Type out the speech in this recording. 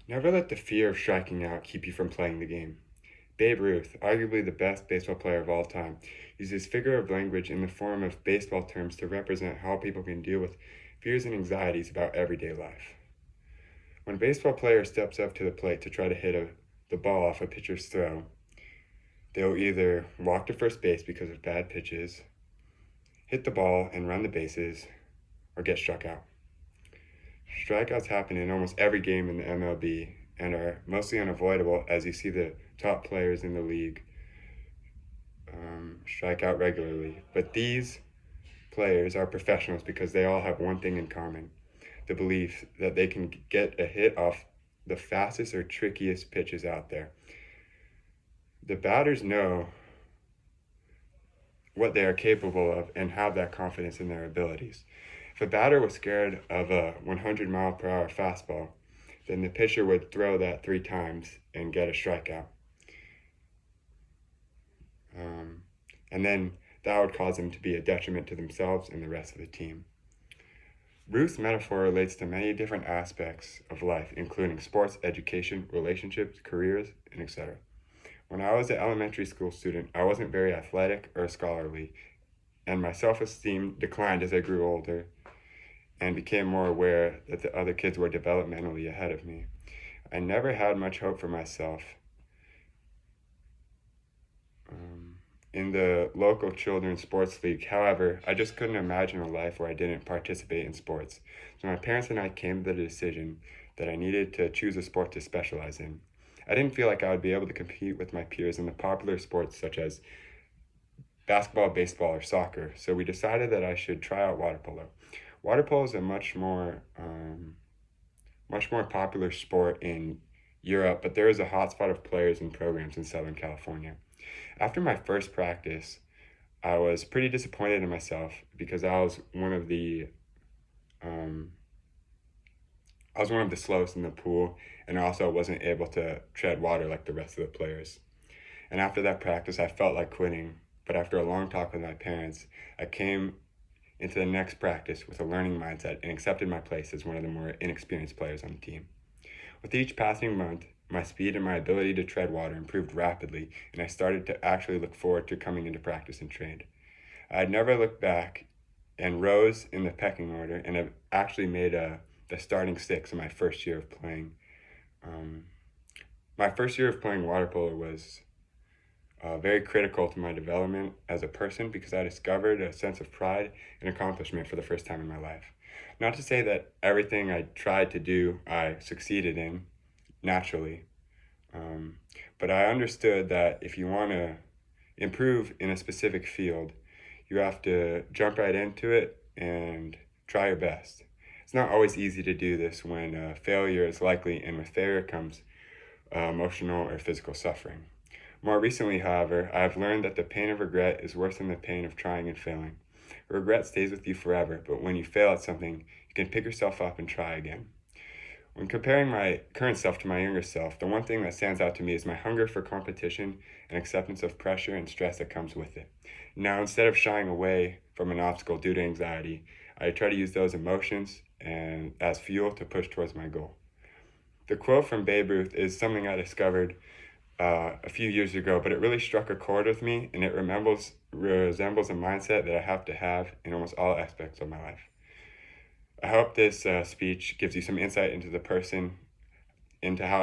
Never let the fear of striking out keep you from playing the game. Babe Ruth, arguably the best baseball player of all time, uses figure of language in the form of baseball terms to represent how people can deal with fears and anxieties about everyday life. When a baseball player steps up to the plate to try to hit the ball off a pitcher's throw, they'll either walk to first base because of bad pitches, hit the ball and run the bases, or get struck out. Strikeouts happen in almost every game in the MLB and are mostly unavoidable as you see the top players in the league strike out regularly. But these players are professionals because they all have one thing in common: the belief that they can get a hit off the fastest or trickiest pitches out there. The batters know what they are capable of and have that confidence in their abilities. If a batter was scared of a 100-mile-per-hour fastball, then the pitcher would throw that 3 times and get a strikeout. And then that would cause them to be a detriment to themselves and the rest of the team. Ruth's metaphor relates to many different aspects of life, including sports, education, relationships, careers, and etc. When I was an elementary school student, I wasn't very athletic or scholarly, and my self-esteem declined as I grew older and became more aware that the other kids were developmentally ahead of me. I never had much hope for myself. In the local children's sports league, however, I just couldn't imagine a life where I didn't participate in sports. So my parents and I came to the decision that I needed to choose a sport to specialize in. I didn't feel like I would be able to compete with my peers in the popular sports such as basketball, baseball, or soccer, so we decided that I should try out water polo. Water polo is a much more popular sport in Europe, but there is a hotspot of players and programs in Southern California. After my first practice, I was pretty disappointed in myself because I was one of the slowest in the pool, and also wasn't able to tread water like the rest of the players. And after that practice, I felt like quitting, but after a long talk with my parents, I came into the next practice with a learning mindset and accepted my place as one of the more inexperienced players on the team. With each passing month, my speed and my ability to tread water improved rapidly, and I started to actually look forward to coming into practice and trained. I had never looked back and rose in the pecking order, and have actually made the starting 6 in my first year of playing. My first year of playing water polo was very critical to my development as a person because I discovered a sense of pride and accomplishment for the first time in my life. Not to say that everything I tried to do I succeeded in naturally, but I understood that if you want to improve in a specific field, you have to jump right into it and try your best. It's not always easy to do this when failure is likely, and with failure comes emotional or physical suffering. More recently, however, I have learned that the pain of regret is worse than the pain of trying and failing. Regret stays with you forever, but when you fail at something, you can pick yourself up and try again. When comparing my current self to my younger self, the one thing that stands out to me is my hunger for competition and acceptance of pressure and stress that comes with it. Now, instead of shying away from an obstacle due to anxiety, I try to use those emotions and as fuel to push towards my goal. The quote from Babe Ruth is something I discovered a few years ago, but it really struck a chord with me, and it resembles a mindset that I have to have in almost all aspects of my life. I hope this speech gives you some insight into the person, into how